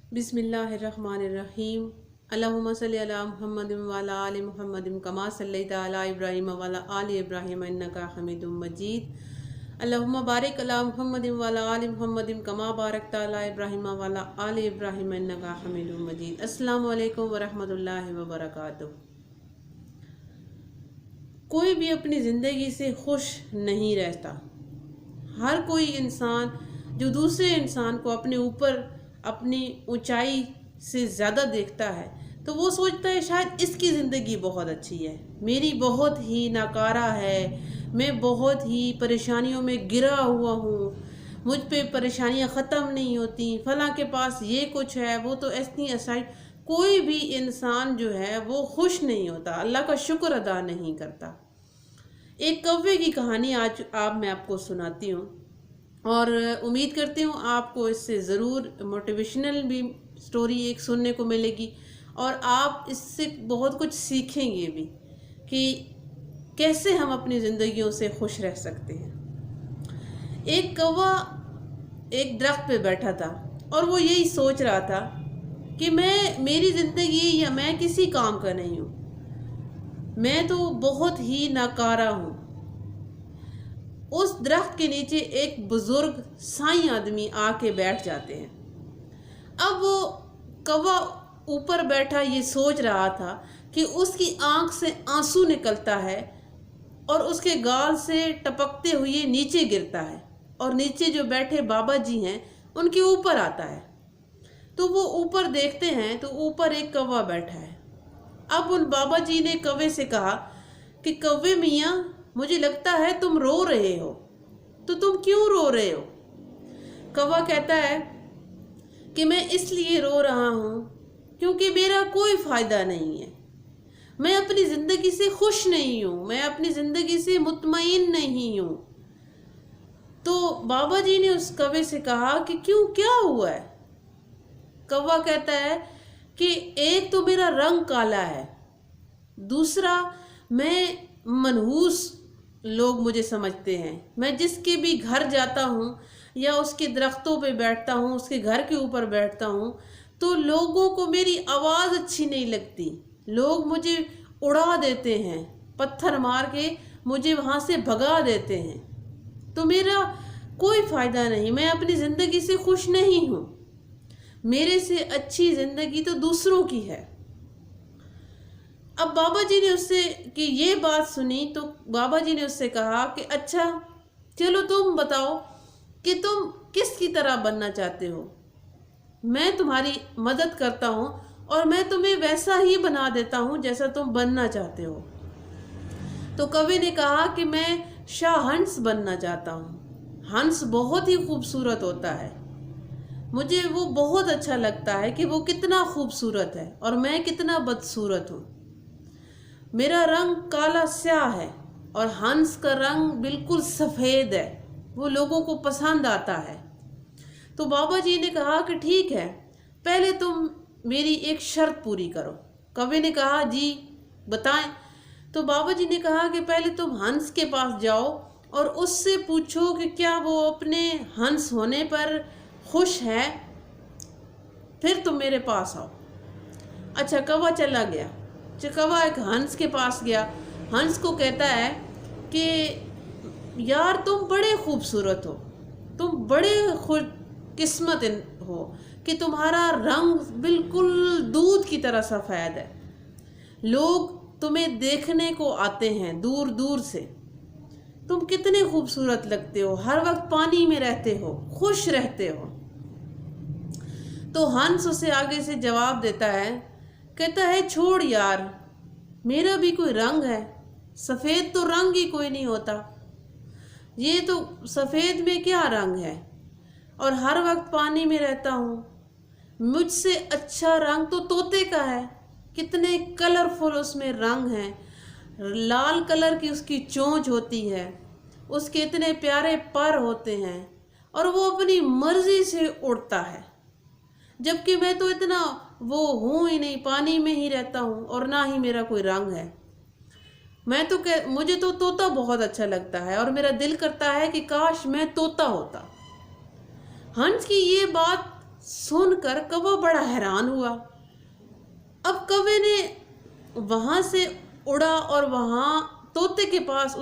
बिस्मिल्लाहिर्रहमानिर्रहीम। अल्लाहुम्मा सल्लि अला मुहम्मद व अला आलि मुहम्मद कमा सल्लैता अला इब्राहीम व अला आलि इब्राहीम इन्नका हमीदुम मजीद। अल्लाहुम्मा बारिक अला मुहम्मद व अला आलि मुहम्मद कमा बारकता अला इब्राहीम व अला आलि इब्राहीम इन्नका हमीदुम मजीद। अस्सलामु अलैकुम व रहमतुल्लाहि व बरकातुहू। कोई भी अपनी ज़िंदगी से खुश नहीं रहता। हर कोई इंसान जो दूसरे इंसान को अपने ऊपर अपनी ऊंचाई से ज़्यादा देखता है तो वो सोचता है शायद इसकी ज़िंदगी बहुत अच्छी है, मेरी बहुत ही नाकारा है, मैं बहुत ही परेशानियों में गिरा हुआ हूँ, मुझ पे परेशानियाँ ख़त्म नहीं होती, फलां के पास ये कुछ है, वो तो ऐसी असाइड। कोई भी इंसान जो है वो खुश नहीं होता, अल्लाह का शुक्र अदा नहीं करता। एक कौवे की कहानी आज मैं आपको सुनाती हूँ और उम्मीद करती हूँ आपको इससे ज़रूर मोटिवेशनल भी स्टोरी एक सुनने को मिलेगी और आप इससे बहुत कुछ सीखेंगे भी कि कैसे हम अपनी ज़िंदगियों से खुश रह सकते हैं। एक कौवा एक दरख्त पे बैठा था और वो यही सोच रहा था कि मेरी ज़िंदगी या मैं किसी काम का नहीं हूँ, मैं तो बहुत ही नाकारा हूँ। उस दरख्त के नीचे एक बुजुर्ग साईं आदमी आके बैठ जाते हैं। अब वो कौवा ऊपर बैठा ये सोच रहा था कि उसकी आंख से आंसू निकलता है और उसके गाल से टपकते हुए नीचे गिरता है और नीचे जो बैठे बाबा जी हैं उनके ऊपर आता है। तो वो ऊपर देखते हैं तो ऊपर एक कौवा बैठा है। अब उन बाबा जी ने कौवे से कहा कि कौवे मियाँ, मुझे लगता है तुम रो रहे हो, तो तुम क्यों रो रहे हो? कौवा कहता है कि मैं इसलिए रो रहा हूँ क्योंकि मेरा कोई फ़ायदा नहीं है, मैं अपनी ज़िंदगी से खुश नहीं हूँ, मैं अपनी ज़िंदगी से मुतमईन नहीं हूँ। तो बाबा जी ने उस कौवे से कहा कि क्यों, क्या हुआ है? कौवा कहता है कि एक तो मेरा रंग काला है, दूसरा मैं मनहूस लोग मुझे समझते हैं, मैं जिसके भी घर जाता हूँ या उसके दरख्तों पे बैठता हूँ, उसके घर के ऊपर बैठता हूँ तो लोगों को मेरी आवाज़ अच्छी नहीं लगती, लोग मुझे उड़ा देते हैं, पत्थर मार के मुझे वहाँ से भगा देते हैं, तो मेरा कोई फ़ायदा नहीं, मैं अपनी ज़िंदगी से खुश नहीं हूँ, मेरे से अच्छी ज़िंदगी तो दूसरों की है। अब बाबा जी ने उससे कि ये बात सुनी तो बाबा जी ने उससे कहा कि अच्छा चलो तुम बताओ कि तुम किसकी तरह बनना चाहते हो, मैं तुम्हारी मदद करता हूँ और मैं तुम्हें वैसा ही बना देता हूँ जैसा तुम बनना चाहते हो। तो कवि ने कहा कि मैं शाह हंस बनना चाहता हूँ। हंस बहुत ही खूबसूरत होता है, मुझे वो बहुत अच्छा लगता है कि वो कितना खूबसूरत है और मैं कितना बदसूरत हूँ। मेरा रंग काला स्याह है और हंस का रंग बिल्कुल सफ़ेद है, वो लोगों को पसंद आता है। तो बाबा जी ने कहा कि ठीक है, पहले तुम मेरी एक शर्त पूरी करो। कवि ने कहा जी बताएं। तो बाबा जी ने कहा कि पहले तुम हंस के पास जाओ और उससे पूछो कि क्या वो अपने हंस होने पर खुश है, फिर तुम मेरे पास आओ। अच्छा, कौवा चला गया। कौवा एक हंस के पास गया, हंस को कहता है कि यार तुम बड़े खूबसूरत हो, तुम बड़े खुशकिस्मत हो कि तुम्हारा रंग बिल्कुल दूध की तरह सफ़ेद है, लोग तुम्हें देखने को आते हैं दूर दूर से, तुम कितने खूबसूरत लगते हो, हर वक्त पानी में रहते हो, खुश रहते हो। तो हंस उसे आगे से जवाब देता है, कहता है छोड़ यार, मेरा भी कोई रंग है, सफ़ेद तो रंग ही कोई नहीं होता, ये तो सफ़ेद में क्या रंग है, और हर वक्त पानी में रहता हूँ, मुझसे अच्छा रंग तो तोते का है, कितने कलरफुल उसमें रंग हैं, लाल कलर की उसकी चोंच होती है, उसके इतने प्यारे पर होते हैं और वो अपनी मर्ज़ी से उड़ता है, जबकि मैं तो इतना वो हूँ ही नहीं, पानी में ही रहता हूँ और ना ही मेरा कोई रंग है। मैं तो मुझे तो तोता बहुत अच्छा लगता है और मेरा दिल करता है कि काश मैं तोता होता। हंस की ये बात सुन कर कौवा बड़ा हैरान हुआ। अब कौवे ने वहाँ से उड़ा और वहाँ तोते के पास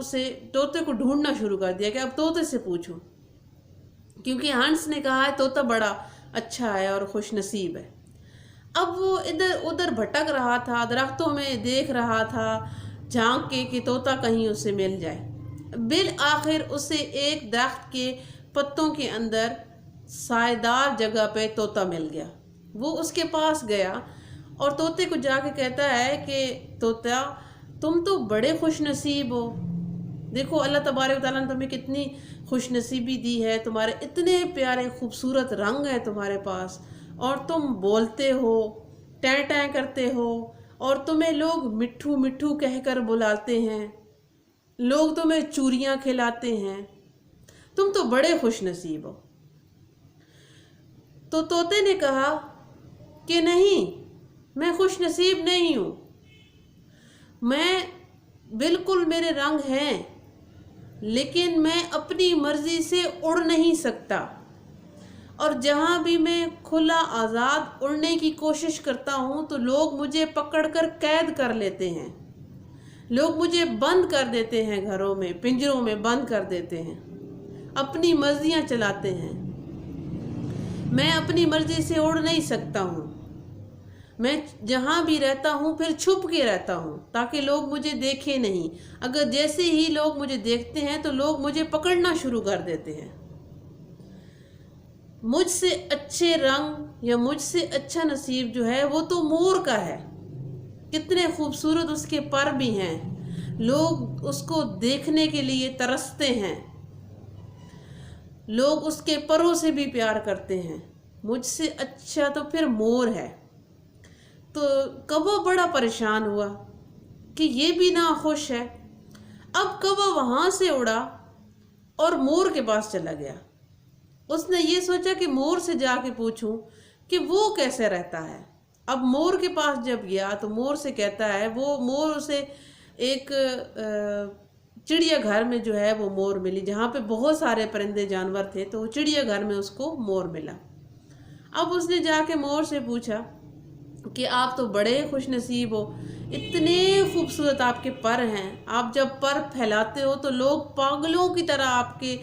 तोते को ढूंढना शुरू कर दिया कि अब तोते से पूछूं, क्योंकि हंस ने कहा है तोता बड़ा अच्छा है और खुश नसीब है। अब वो इधर उधर भटक रहा था, दरख्तों में देख रहा था झांक के कि तोता कहीं उसे मिल जाए। बिल आखिर उसे एक दरख्त के पत्तों के अंदर सायेदार जगह पे तोता मिल गया। वो उसके पास गया और तोते को जाके कहता है कि तोता तुम तो बड़े खुश नसीब हो, देखो अल्लाह तबारक व तआला ने तुम्हें कितनी खुश नसीबी दी है, तुम्हारे इतने प्यारे खूबसूरत रंग है तुम्हारे पास, और तुम बोलते हो, टैं टैं करते हो, और तुम्हें लोग मिट्ठू मिट्ठू कहकर बुलाते हैं, लोग तुम्हें चूरियाँ खिलाते हैं, तुम तो बड़े खुश नसीब हो। तो तोते ने कहा कि नहीं, मैं खुश नसीब नहीं हूँ, मैं बिल्कुल मेरे रंग हैं, लेकिन मैं अपनी मर्जी से उड़ नहीं सकता, और जहाँ भी मैं खुला आज़ाद उड़ने की कोशिश करता हूँ तो लोग मुझे पकड़कर कैद कर लेते हैं, लोग मुझे बंद कर देते हैं, घरों में पिंजरों में बंद कर देते हैं, अपनी मर्जियाँ चलाते हैं। मैं अपनी मर्जी से उड़ नहीं सकता हूँ, मैं जहाँ भी रहता हूँ फिर छुप के रहता हूँ ताकि लोग मुझे देखें नहीं। अगर जैसे ही लोग मुझे देखते हैं तो लोग मुझे पकड़ना शुरू कर देते हैं। मुझसे अच्छे रंग या मुझसे अच्छा नसीब जो है वो तो मोर का है, कितने खूबसूरत उसके पर भी हैं, लोग उसको देखने के लिए तरसते हैं, लोग उसके परों से भी प्यार करते हैं। मुझसे अच्छा तो फिर मोर है। तो कौवा बड़ा परेशान हुआ कि ये भी ना खुश है। अब कौवा वहाँ से उड़ा और मोर के पास चला गया। उसने ये सोचा कि मोर से जाके पूछूं कि वो कैसे रहता है। अब मोर के पास जब गया तो मोर से कहता है, वो मोर उसे एक चिड़िया घर में जो है वो मोर मिली, जहाँ पे बहुत सारे परिंदे जानवर थे, तो चिड़िया घर में उसको मोर मिला। अब उसने जाके मोर से पूछा कि आप तो बड़े खुश नसीब हो, इतने खूबसूरत आपके पर हैं, आप जब पर फैलाते हो तो लोग पागलों की तरह आपके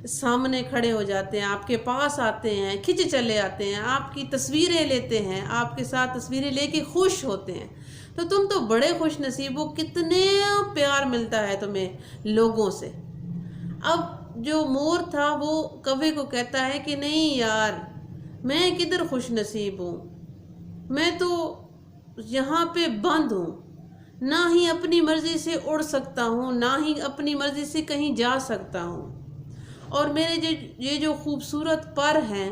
सामने खड़े हो जाते हैं, आपके पास आते हैं, खिंच चले आते हैं, आपकी तस्वीरें लेते हैं, आपके साथ तस्वीरें लेके खुश होते हैं, तो तुम तो बड़े खुश नसीब हो, कितने प्यार मिलता है तुम्हें लोगों से। अब जो मोर था वो कौवे को कहता है कि नहीं यार, मैं किधर खुश नसीब हूँ, मैं तो यहाँ पे बंद हूँ, ना ही अपनी मर्ज़ी से उड़ सकता हूँ, ना ही अपनी मर्ज़ी से कहीं जा सकता हूँ, और मेरे ये जो खूबसूरत पर हैं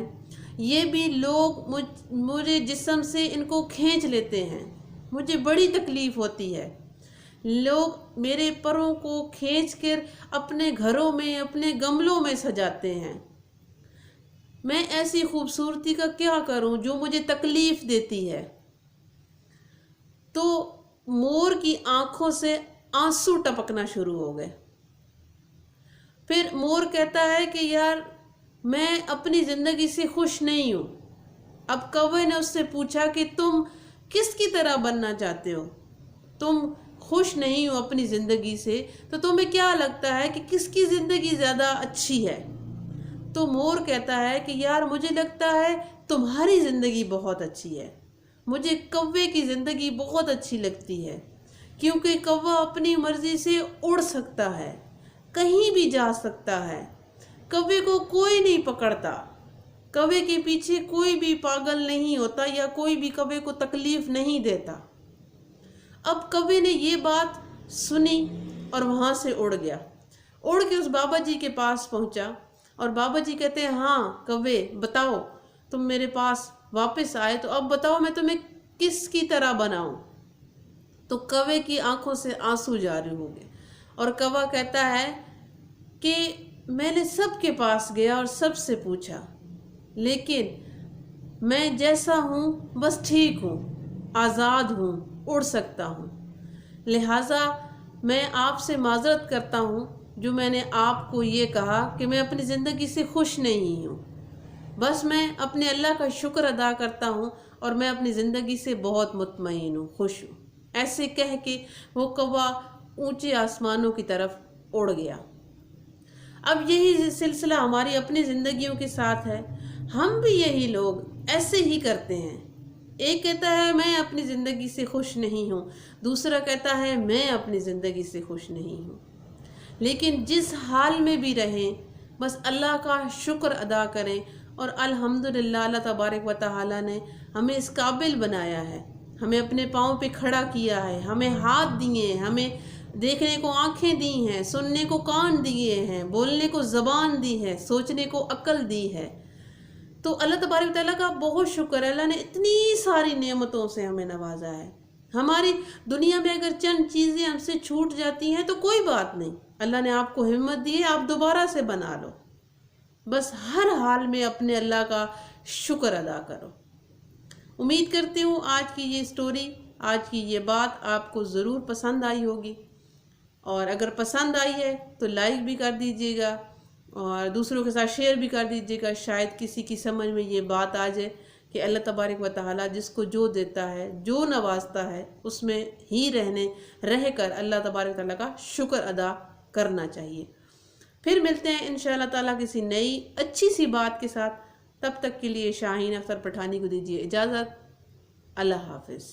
ये भी लोग मुझे जिस्म से इनको खींच लेते हैं, मुझे बड़ी तकलीफ़ होती है। लोग मेरे परों को खींच कर अपने घरों में, अपने गमलों में सजाते हैं। मैं ऐसी खूबसूरती का क्या करूं जो मुझे तकलीफ़ देती है। तो मोर की आंखों से आंसू टपकना शुरू हो गए। फिर मोर कहता है कि यार, मैं अपनी ज़िंदगी से खुश नहीं हूँ। अब कौवे ने उससे पूछा कि तुम किसकी तरह बनना चाहते हो, तुम खुश नहीं हो अपनी ज़िंदगी से, तो तुम्हें क्या लगता है कि किसकी ज़िंदगी ज़्यादा अच्छी है। तो मोर कहता है कि यार, मुझे लगता है तुम्हारी ज़िंदगी बहुत अच्छी है, मुझे कौवे की ज़िंदगी बहुत अच्छी लगती है, क्योंकि कौवा अपनी मर्ज़ी से उड़ सकता है, कहीं भी जा सकता है, कौवे को कोई नहीं पकड़ता, कौवे के पीछे कोई भी पागल नहीं होता या कोई भी कौवे को तकलीफ़ नहीं देता। अब कौवे ने ये बात सुनी और वहाँ से उड़ गया। उड़ के उस बाबा जी के पास पहुँचा और बाबा जी कहते हैं, हाँ कौवे, बताओ, तुम मेरे पास वापस आए तो अब बताओ मैं तुम्हें किसकी तरह बनाऊं। तो कौवे की आंखों से आंसू जारी हो गए और कौवा कहता है कि मैंने सबके पास गया और सबसे पूछा, लेकिन मैं जैसा हूँ बस ठीक हूँ, आज़ाद हूँ, उड़ सकता हूँ, लिहाजा मैं आपसे माज़रत करता हूँ जो मैंने आपको ये कहा कि मैं अपनी ज़िंदगी से खुश नहीं हूँ। بس میں اپنے اللہ کا شکر ادا کرتا ہوں اور میں اپنی زندگی سے بہت مطمئن ہوں، خوش ہوں۔ ایسے کہہ کے وہ کوا اونچے آسمانوں کی طرف اڑ گیا۔ اب یہی سلسلہ ہماری اپنی زندگیوں کے ساتھ ہے، ہم بھی یہی لوگ ایسے ہی کرتے ہیں۔ ایک کہتا ہے میں اپنی زندگی سے خوش نہیں ہوں، دوسرا کہتا ہے میں اپنی زندگی سے خوش نہیں ہوں۔ لیکن جس حال میں بھی رہیں بس اللہ کا شکر ادا کریں، اور الحمدللہ اللہ تبارک و تعالی نے ہمیں اس قابل بنایا ہے، ہمیں اپنے پاؤں پہ کھڑا کیا ہے، ہمیں ہاتھ دیے ہیں، ہمیں دیکھنے کو آنکھیں دی ہیں، سننے کو کان دیے ہیں، بولنے کو زبان دی ہے، سوچنے کو عقل دی ہے۔ تو اللہ تبارک و تعالیٰ کا بہت شکر ہے، اللہ نے اتنی ساری نعمتوں سے ہمیں نوازا ہے۔ ہماری دنیا میں اگر چند چیزیں ہم سے چھوٹ جاتی ہیں تو کوئی بات نہیں، اللہ نے آپ کو ہمت دی ہے، آپ دوبارہ سے بنا لو۔ بس ہر حال میں اپنے اللہ کا شکر ادا کرو۔ امید کرتی ہوں آج کی یہ سٹوری، آج کی یہ بات آپ کو ضرور پسند آئی ہوگی، اور اگر پسند آئی ہے تو لائک بھی کر دیجیے گا اور دوسروں کے ساتھ شیئر بھی کر دیجیے گا۔ شاید کسی کی سمجھ میں یہ بات آ جائے کہ اللہ تبارک و تعالیٰ جس کو جو دیتا ہے، جو نوازتا ہے، اس میں ہی رہ کر اللہ تبارک و تعالیٰ کا شکر ادا کرنا چاہیے۔ پھر ملتے ہیں انشاءاللہ تعالیٰ کسی نئی اچھی سی بات کے ساتھ۔ تب تک کے لیے شاہین اختر پٹھانی کو دیجیے اجازت۔ اللہ حافظ۔